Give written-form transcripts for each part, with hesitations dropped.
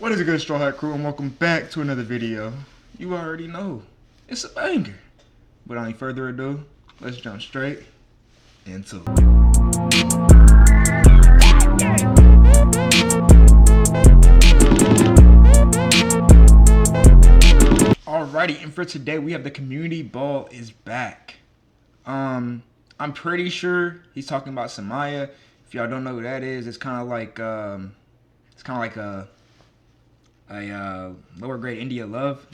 What is a good Straw Hat crew, and welcome back to another video. You already know, it's a banger. Without any further ado, let's jump straight into it. Alrighty, and for today we have the community ball is back. I'm pretty sure he's talking about Summyah. If y'all don't know who that is, it's kind of like a lower grade India Love.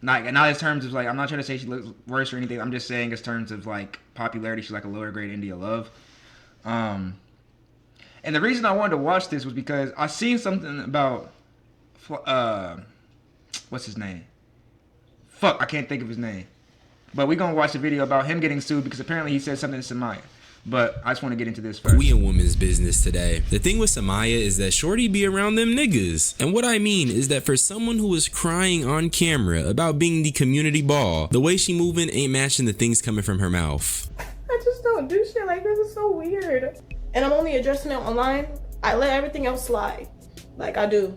Not in terms of like, I'm not trying to say she looks worse or anything. I'm just saying in terms of like popularity, she's like a lower grade India Love. And the reason I wanted to watch this was because I seen something about what's his name? Fuck, I can't think of his name. But we're gonna watch a video about him getting sued because apparently he said something to Summyah. But I just want to get into this first. We in women's business today. The thing with Summyah is that shorty be around them niggas. And what I mean is that for someone who is crying on camera about being the community ball, the way she moving ain't matching the things coming from her mouth. I just don't do shit like this. It's so weird. And I'm only addressing it online. I let everything else slide. Like I do.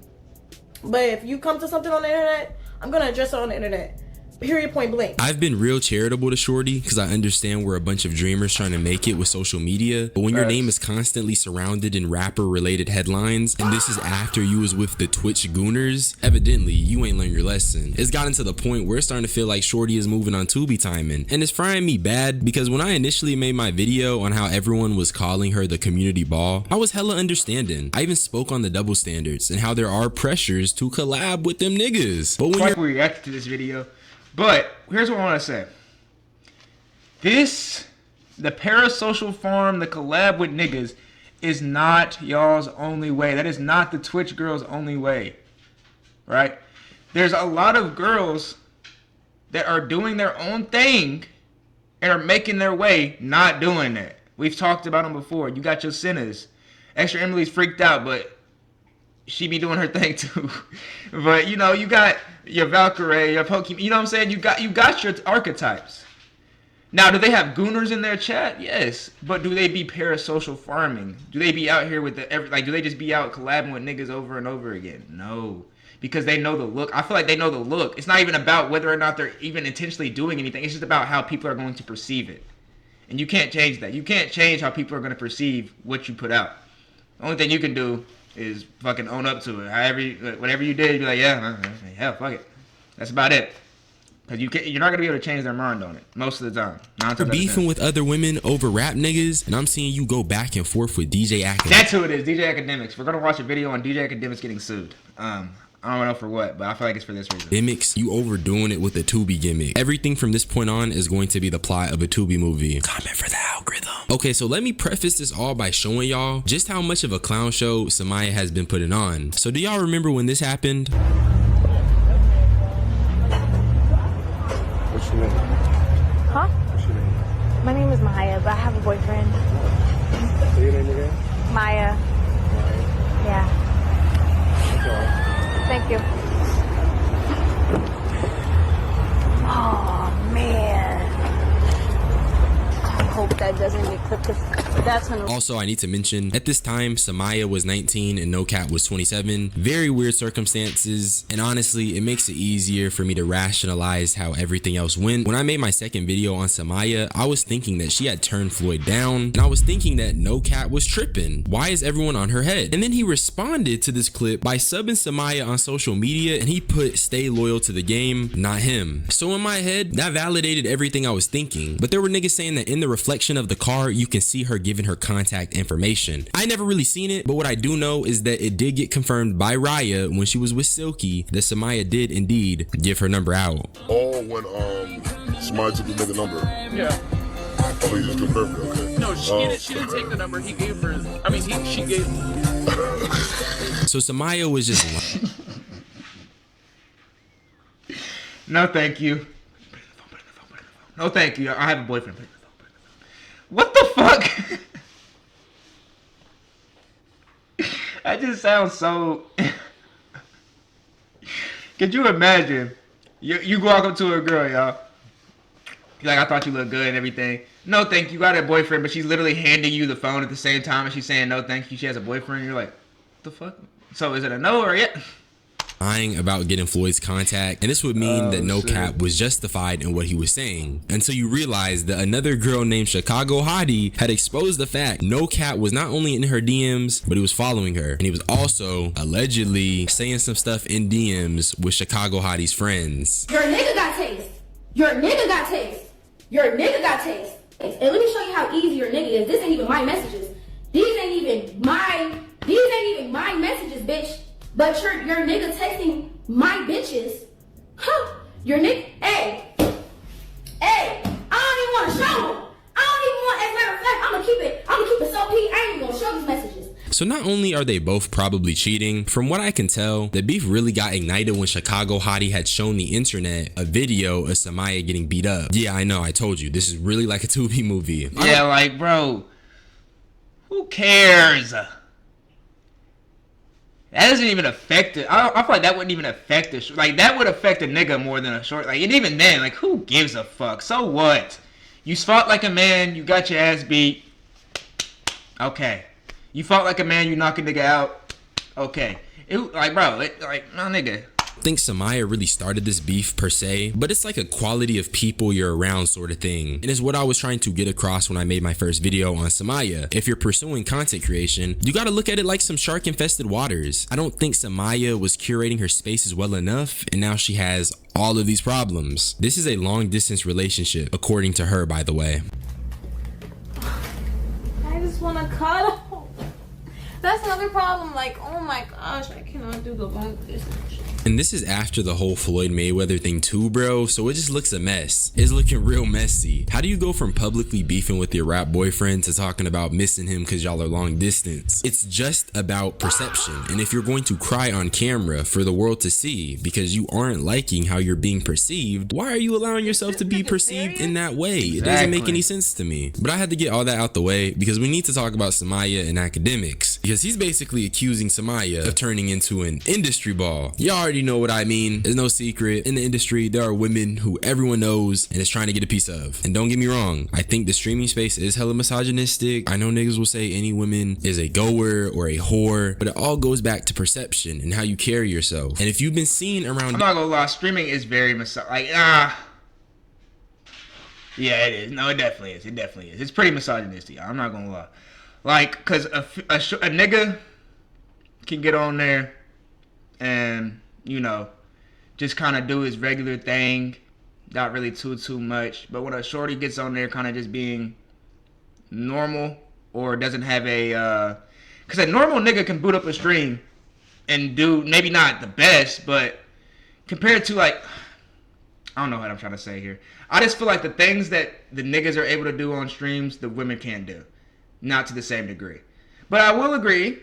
But if you come to something on the internet, I'm gonna address it on the internet. Period, point blank. I've been real charitable to shorty because I understand we're a bunch of dreamers trying to make it with social media, but when your name is constantly surrounded in rapper related headlines and this is after you was with the Twitch gooners, evidently you ain't learned your lesson. It's gotten to the point where it's starting to feel like shorty is moving on Tubi timing, and it's frying me bad because when I initially made my video on how everyone was calling her the community ball, I was hella understanding. I even spoke on the double standards and how there are pressures to collab with them niggas. But when we reacted to this video. But here's what I want to say. The parasocial farm, the collab with niggas, is not y'all's only way. That is not the Twitch girls' only way. Right? There's a lot of girls that are doing their own thing and are making their way not doing that. We've talked about them before. You got your sinners. Extra Emily's freaked out, but she be doing her thing too. But you know, you got your Valkyrie, your Pokemon, you know what I'm saying? You got your archetypes. Now, do they have gooners in their chat? Yes. But do they be parasocial farming? Do they be out here with do they just be out collabing with niggas over and over again? No. Because they know the look. I feel like they know the look. It's not even about whether or not they're even intentionally doing anything. It's just about how people are going to perceive it. And you can't change that. You can't change how people are going to perceive what you put out. The only thing you can do is fucking own up to it. Whatever you did, you'd be like, yeah, hell, fuck it. That's about it. Because you're not going to be able to change their mind on it most of the time. You're beefing with other women over rap niggas, and I'm seeing you go back and forth with DJ Academics. That's who it is, DJ Academics. We're going to watch a video on DJ Academics getting sued. I don't know for what, but I feel like it's for this reason. Gimmicks, you overdoing it with the Tubi gimmick. Everything from this point on is going to be the plot of a Tubi movie. Comment for the algorithm. Okay, so let me preface this all by showing y'all just how much of a clown show Summyah has been putting on. So do y'all remember when this happened? What's your name? Huh? What's your name? My name is Maya, but I have a boyfriend. Say your name again? Maya. Maya. Yeah. That's all right. Thank you. Oh, man. I hope that doesn't get clipped. That's gonna... Also, I need to mention, at this time, Summyah was 19 and No Cap was 27. Very weird circumstances, and honestly, it makes it easier for me to rationalize how everything else went. When I made my second video on Summyah, I was thinking that she had turned Floyd down, and I was thinking that No Cap was tripping. Why is everyone on her head? And then he responded to this clip by subbing Summyah on social media, and he put stay loyal to the game, not him. So in my head, that validated everything I was thinking, but there were niggas saying that in the reflection of the car, you can see her giving her contact information. I never really seen it, but what I do know is that it did get confirmed by Raya when she was with Silky that Summyah did indeed give her number out. Oh, when Summyah took another number. Yeah. Oh, you just confirmed it, okay. No, she didn't take the number. He gave her. I mean, she gave. So Summyah was just No, thank you. No, thank you. I have a boyfriend. What the fuck? That just sounds so... Could you imagine? You walk up to a girl, y'all. You're like, I thought you looked good and everything. No, thank you. You got a boyfriend, but she's literally handing you the phone at the same time and she's saying, no, thank you. She has a boyfriend. You're like, what the fuck? So is it a no or a yes? lying about getting Floyd's contact, and this would mean that No Cap was justified in what he was saying, until you realize that another girl named Chicago Hottie had exposed the fact No Cap was not only in her DMs, but he was following her, and he was also allegedly saying some stuff in DMs with Chicago Hottie's friends. Your nigga got taste. Your nigga got taste. Your nigga got taste. And let me show you how easy your nigga is. This ain't even my messages. These ain't even my messages, bitch. But your nigga texting my bitches. Huh? Your nigga, hey, I don't even want to show them. I don't even want, as a matter of fact, I'm gonna keep it so P. I ain't even gonna show these messages. So not only are they both probably cheating, from what I can tell, the beef really got ignited when Chicago Hottie had shown the internet a video of Summyah getting beat up. Yeah, I know, I told you, this is really like a Tubi movie. Yeah, like, bro, who cares? That doesn't even affect it. I feel like that wouldn't even affect it. Like, that would affect a nigga more than a short. Like, and even then, like, who gives a fuck? So what? You fought like a man, you got your ass beat. Okay. You fought like a man, you knock a nigga out. Okay. Like, bro, my nigga. I think Summyah really started this beef per se, but it's like a quality of people you're around sort of thing. And it's what I was trying to get across when I made my first video on Summyah. If you're pursuing content creation, you gotta look at it like some shark infested waters. I don't think Summyah was curating her spaces well enough, and now she has all of these problems. This is a long distance relationship, according to her, by the way. I just want to cuddle. That's another problem. Like, oh my gosh, I cannot do the long distance. And this is after the whole Floyd Mayweather thing too, bro, so it just looks a mess. It's looking real messy. How do you go from publicly beefing with your rap boyfriend to talking about missing him because y'all are long distance? It's just about perception. And if you're going to cry on camera for the world to see because you aren't liking how you're being perceived, why are you allowing yourself to be perceived in that way? It doesn't make any sense to me. But I had to get all that out the way because we need to talk about Summyah and academics, because he's basically accusing Summyah of turning into an industry ball. Y'all already know what I mean. There's no secret. In the industry, there are women who everyone knows and is trying to get a piece of. And don't get me wrong, I think the streaming space is hella misogynistic. I know niggas will say any woman is a goer or a whore, but it all goes back to perception and how you carry yourself. And if you've been seen around... I'm not gonna lie, streaming is very yeah, it is. No, it definitely is. It definitely is. It's pretty misogynistic. I'm not gonna lie. Like, cause a nigga can get on there and, you know, just kind of do his regular thing, not really too much. But when a shorty gets on there kind of just being normal or doesn't have a, cause a normal nigga can boot up a stream and do maybe not the best, but compared to like, I don't know what I'm trying to say here. I just feel like the things that the niggas are able to do on streams, the women can't do. Not to the same degree. But I will agree,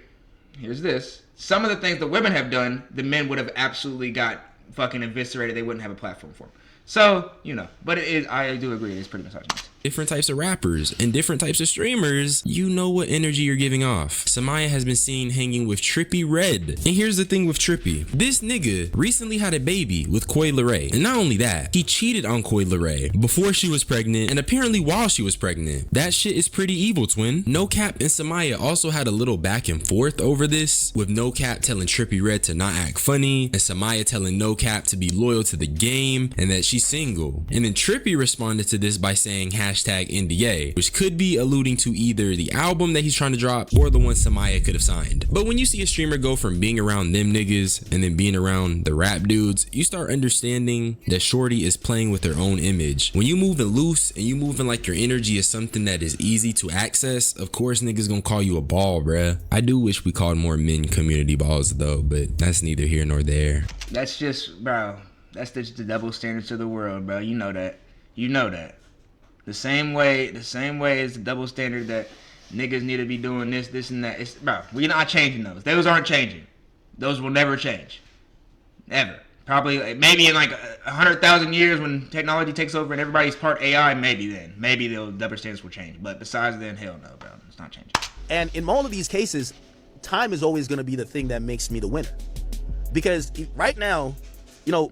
here's this, some of the things the women have done, the men would have absolutely got fucking eviscerated. They wouldn't have a platform for them. So, you know, but it is, I do agree, it's pretty misogynist. Different types of rappers and different types of streamers, you know what energy you're giving off. Summyah has been seen hanging with Trippie Redd. And here's the thing with Trippie. This nigga recently had a baby with Coi Leray. And not only that, he cheated on Coi Leray before she was pregnant and apparently while she was pregnant. That shit is pretty evil, twin. No Cap and Summyah also had a little back and forth over this, with No Cap telling Trippie Redd to not act funny and Summyah telling No Cap to be loyal to the game and that she's single. And then Trippie responded to this by saying #NDA, which could be alluding to either the album that he's trying to drop or the one Summyah could have signed. But when you see a streamer go from being around them niggas and then being around the rap dudes, you start understanding that shorty is playing with her own image. When you moving loose and you moving like your energy is something that is easy to access, of course niggas gonna call you a ball, bruh. I do wish we called more men community balls though, but that's neither here nor there. That's just, bro, that's just the double standards of the world, bro. You know that. You know that. The same way as the double standard that niggas need to be doing this and that. It's, bro, we're not changing those. Those aren't changing. Those will never change. Ever. Probably, maybe in like 100,000 years when technology takes over and everybody's part AI, maybe then. Maybe the double standards will change. But besides then, hell no, bro. It's not changing. And in all of these cases, time is always going to be the thing that makes me the winner. Because right now, you know,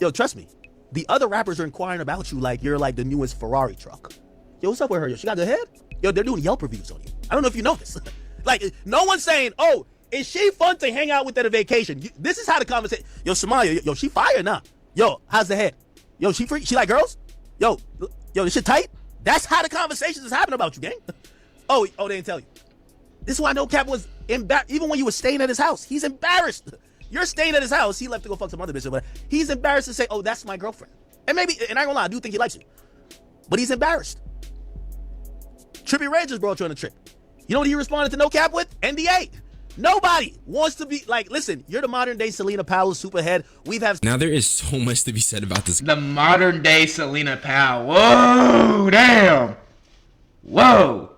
yo, trust me. The other rappers are inquiring about you like you're like the newest Ferrari truck. Yo, what's up with her? Yo, she got good head? Yo, they're doing Yelp reviews on you. I don't know if you know this. Like, no one's saying, oh, is she fun to hang out with at a vacation? This is how the conversation. Yo, Summyah, yo, she fire now. Yo, how's the head? Yo, she free? She like girls? Yo, this shit tight? That's how the conversations is happening about you, gang. Oh, they didn't tell you. This is why No Cap was embarrassed. Even when you were staying at his house, he's embarrassed. You're staying at his house. He left to go fuck some other bitch, but he's embarrassed to say, "Oh, that's my girlfriend." And maybe, and I ain't gonna lie, I do think he likes you, but he's embarrassed. Trippie Redd just brought you on a trip. You know what he responded to No Cap with? NDA. Nobody wants to be like, listen, you're the modern day Selena Powell superhead. Now there is so much to be said about this. The modern day Selena Powell. Whoa, damn. Whoa.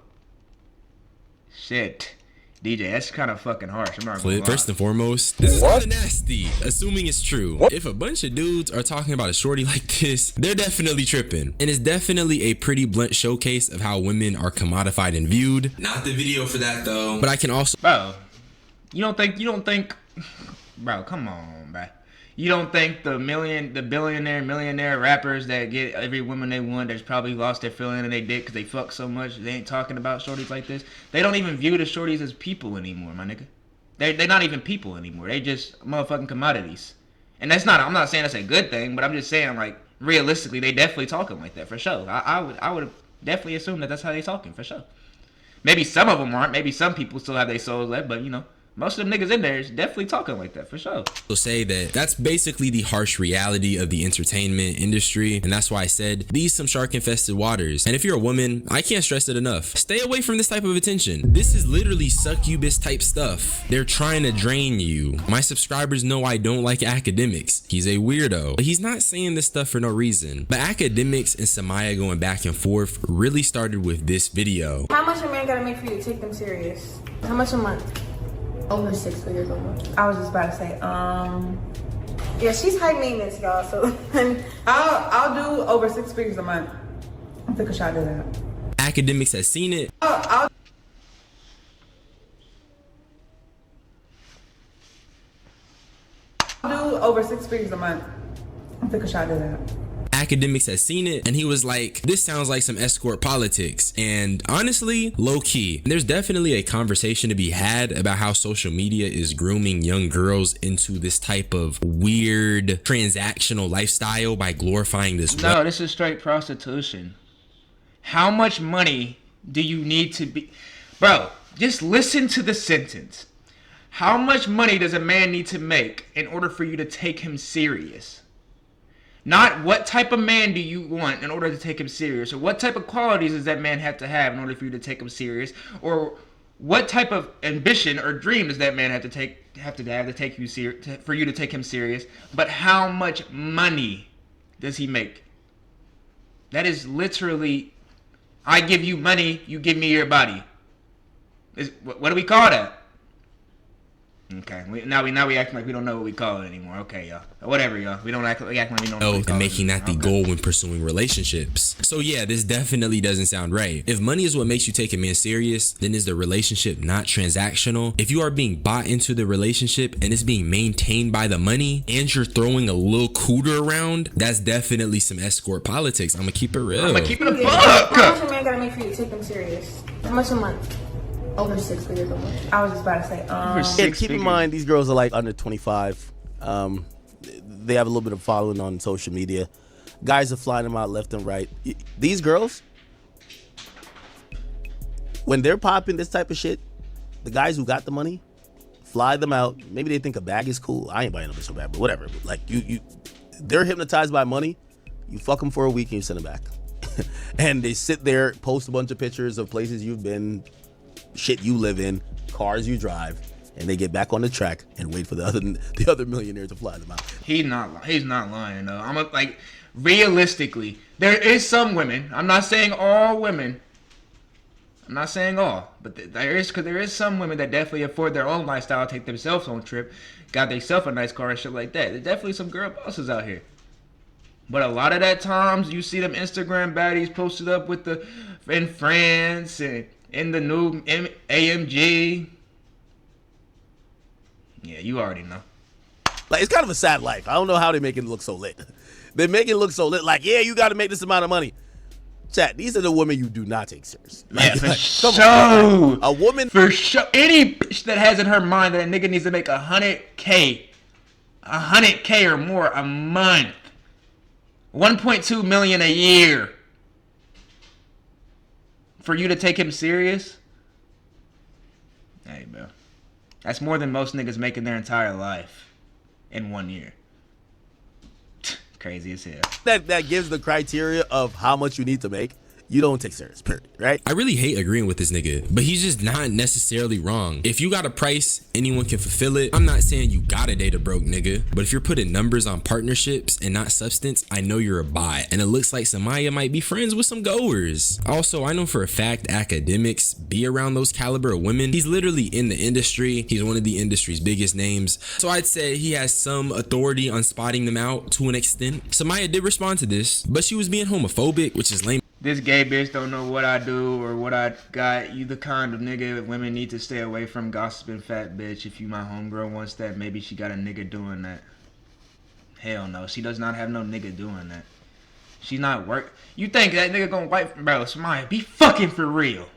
Shit. DJ, that's kind of fucking harsh. I'm not gonna lie. First and foremost, this is kind of nasty, assuming it's true. If a bunch of dudes are talking about a shorty like this, they're definitely tripping. And it's definitely a pretty blunt showcase of how women are commodified and viewed. Not the video for that though, but I can also... Bro, you don't think, bro, come on, bro. You don't think the millionaire rappers that get every woman they want that's probably lost their feeling in their dick because they fuck so much, they ain't talking about shorties like this? They don't even view the shorties as people anymore, my nigga. They're not even people anymore. They just motherfucking commodities. And that's not, I'm not saying that's a good thing, but I'm just saying, like, realistically, they definitely talking like that, for sure. I would definitely assume that that's how they talking, for sure. Maybe some of them aren't. Maybe some people still have their souls left, but, you know, most of them niggas in there is definitely talking like that, for sure. Will say that that's basically the harsh reality of the entertainment industry, and that's why I said these some shark infested waters. And if you're a woman, I can't stress it enough, stay away from this type of attention. This is literally succubus type stuff. They're trying to drain you. My subscribers know I don't like academics. He's a weirdo, but he's not saying this stuff for no reason. But academics and Summyah going back and forth really started with this video. How much a man gotta make for you to take them serious? How much a month? Over 6 figures a month. I was just about to say, yeah, she's high maintenance, y'all. So I'll do over 6 figures a month. I think I should do that. Academics has seen it. I'll do over 6 figures a month. I think I should do that. Academics has seen it, and he was like, this sounds like some escort politics. And honestly, low-key, there's definitely a conversation to be had about how social media is grooming young girls into this type of weird transactional lifestyle by glorifying this. No, this is straight prostitution. How much money do you need to be... Bro, just listen to the sentence. How much money does a man need to make in order for you to take him serious? Not what type of man do you want in order to take him serious, or what type of qualities does that man have to have in order for you to take him serious, or what type of ambition or dream does that man have to take you serious for you to take him serious? But how much money does he make? That is literally, I give you money, you give me your body. What do we call that? Okay, now we acting like we don't know what we call it anymore. Okay, y'all. Whatever, y'all. We act like we don't know what we call and making it that the goal when pursuing relationships. So yeah, this definitely doesn't sound right. If money is what makes you take a man serious, then is the relationship not transactional? If you are being bought into the relationship and it's being maintained by the money, and you're throwing a little cooter around, that's definitely some escort politics. I'm gonna keep it real. I'm gonna keep it a buck. How much a man gotta make for you to take them serious? How much a month? Over 6 figures a month. I was just about to say, And keep in mind, these girls are like under 25. They have a little bit of following on social media. Guys are flying them out left and right. These girls, when they're popping this type of shit, the guys who got the money fly them out. Maybe they think a bag is cool. I ain't buying no bitch so bad, but whatever. Like they're hypnotized by money. You fuck them for a week and you send them back. And they sit there, post a bunch of pictures of places you've been, shit you live in, cars you drive, and they get back on the track and wait for the other millionaire to fly them out. He's not lying though. Like, realistically, there is some women. I'm not saying all women. I'm not saying all, but there is some women that definitely afford their own lifestyle, take themselves on trip, got themselves a nice car and shit like that. There's definitely some girl bosses out here. But a lot of that times you see them Instagram baddies posted up with in France and in the new AMG. Yeah, you already know. Like, it's kind of a sad life. I don't know how they make it look so lit. They make it look so lit. Like, yeah, you got to make this amount of money. Chat, these are the women you do not take serious. Yeah, for come sure. on. A woman For sure. Any bitch that has in her mind that a nigga needs to make 100K or more a month, 1.2 million a year, for you to take him serious. Hey, bro, that's more than most niggas make in their entire life in 1 year. Crazy as hell. that gives the criteria of how much you need to make, you don't take serious, period, right? I really hate agreeing with this nigga, but he's just not necessarily wrong. If you got a price, anyone can fulfill it. I'm not saying you gotta date a broke nigga, but if you're putting numbers on partnerships and not substance, I know you're a bot. And it looks like Summyah might be friends with some goers. Also, I know for a fact academics be around those caliber of women. He's literally in the industry. He's one of the industry's biggest names. So I'd say he has some authority on spotting them out to an extent. Summyah did respond to this, but she was being homophobic, which is lame. This gay bitch don't know what I do or what I got. You the kind of nigga that women need to stay away from. Gossiping fat bitch. If you my homegirl wants that, maybe she got a nigga doing that. Hell no, she does not have no nigga doing that. She's not work. You think that nigga gonna wipe? Bro, Summyah, be fucking for real.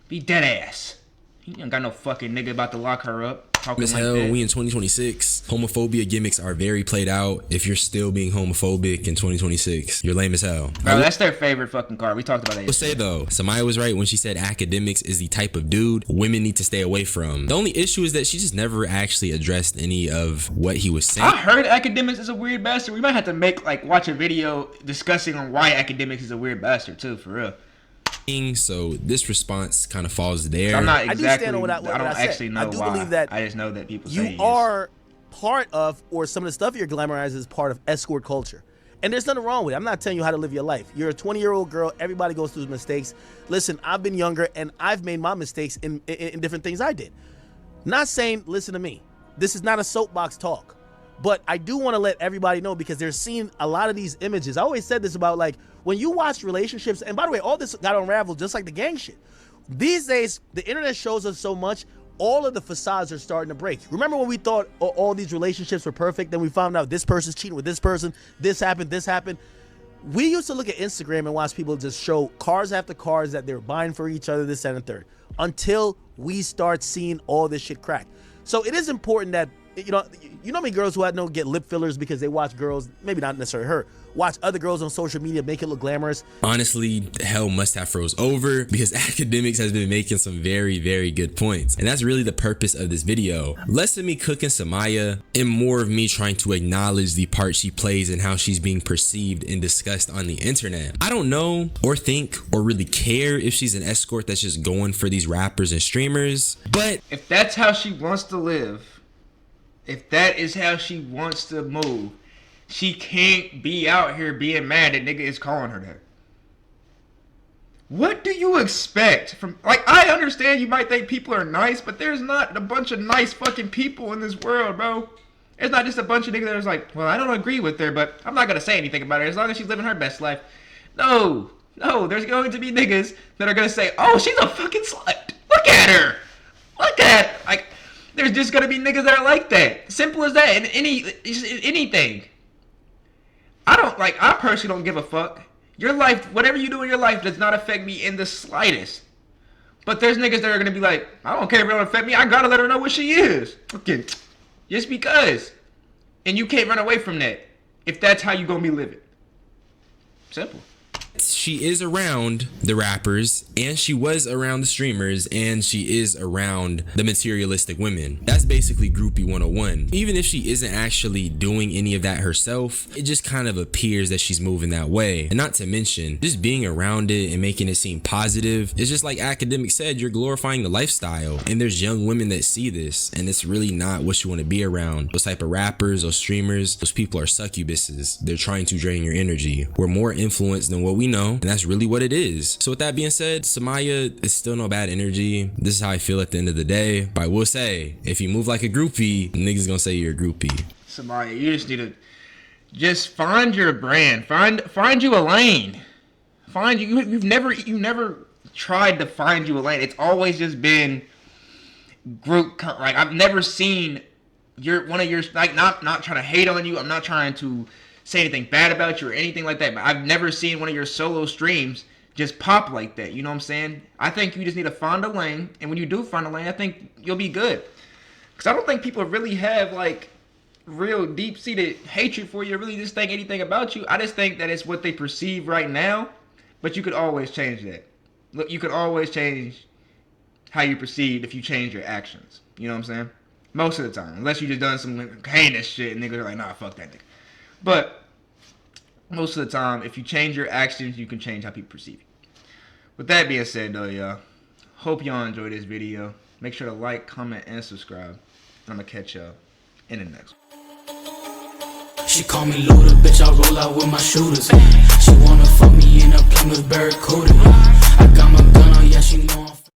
Be dead ass. He ain't got no fucking nigga about to lock her up. Talking As like hell, that. we in 2026. Homophobia gimmicks are very played out. If you're still being homophobic in 2026, you're lame as hell. Bro, that's their favorite fucking card. We talked about that. I will say though, Summyah was right when she said academics is the type of dude women need to stay away from. The only issue is that she just never actually addressed any of what he was saying. I heard academics is a weird bastard. We might have to watch a video discussing on why academics is a weird bastard too, for real. So this response kind of falls there. I'm not I do exactly. stand on what I don't said. actually know I do why. believe that I just know that people say you are part of, or some of the stuff you're glamorizing is part of escort culture. And there's nothing wrong with it. I'm not telling you how to live your life. You're a 20-year-old girl. Everybody goes through mistakes. Listen, I've been younger and I've made my mistakes in different things I did. Not saying, listen to me. This is not a soapbox talk. But I do want to let everybody know, because they're seeing a lot of these images. I always said this about, like, when you watch relationships, and by the way, all this got unraveled just like the gang shit. These days, the internet shows us so much, all of the facades are starting to break. Remember when we thought all these relationships were perfect, then we found out this person's cheating with this person, this happened. We used to look at Instagram and watch people just show cars after cars that they're buying for each other, this, that, and the third, until we start seeing all this shit crack. So it is important that, you know how many girls who had no get lip fillers because they watch girls, maybe not necessarily her, watch other girls on social media make it look glamorous. Honestly, hell must have froze over, because academics has been making some very, very good points. And that's really the purpose of this video. Less of me cooking Summyah and more of me trying to acknowledge the part she plays and how she's being perceived and discussed on the internet. I don't know or think or really care if she's an escort that's just going for these rappers and streamers, but if that's how she wants to live, if that is how she wants to move, she can't be out here being mad that nigga is calling her that. What do you expect from, like, I understand you might think people are nice, but there's not a bunch of nice fucking people in this world, bro. It's not just a bunch of niggas that is like, well, I don't agree with her, but I'm not gonna say anything about her as long as she's living her best life. No, there's going to be niggas that are gonna say, oh, she's a fucking slut. Look at her. Like, there's just gonna be niggas that are like that. Simple as that. And anything. I personally don't give a fuck. Your life, whatever you do in your life, does not affect me in the slightest. But there's niggas that are gonna be like, I don't care if it don't affect me. I gotta let her know what she is. Okay, just because. And you can't run away from that if that's how you gonna be living. Simple. she is around the rappers, and she was around the streamers, and she is around the materialistic women. That's basically groupie 101. Even if she isn't actually doing any of that herself, it just kind of appears that she's moving that way. And not to mention, just being around it and making it seem positive, it's just like Academic said, you're glorifying the lifestyle. And there's young women that see this, and it's really not what you want to be around. Those type of rappers or streamers, those people are succubuses. They're trying to drain your energy. We're more influenced than what we know, and that's really what it is. So with that being said, Summyah is still no bad energy. This is how I feel at the end of the day. But I will say, if you move like a groupie, niggas gonna say you're a groupie. Summyah, you just need to just find your brand. Find you a lane. You've never tried to find you a lane. It's always just been group. Like, I've never seen one of your, like, not trying to hate on you. I'm not trying to say anything bad about you or anything like that. But I've never seen one of your solo streams just pop like that. You know what I'm saying? I think you just need to find a lane, and when you do find a lane, I think you'll be good. Because I don't think people really have like real deep-seated hatred for you, really just think anything about you. I just think that it's what they perceive right now, but you could always change that. Look, you could always change how you perceive if you change your actions. You know what I'm saying? Most of the time, unless you just done some heinous shit and niggas are like, nah, fuck that nigga. But most of the time, if you change your actions, you can change how people perceive you. With that being said, though, y'all, hope y'all enjoyed this video. Make sure to like, comment, and subscribe. And I'm gonna catch y'all in the next one. She call me Luda, bitch, I roll out with my shooters. She wanna fuck me in a Plymouth Barracuda. I got my gun on, yeah, she know I'm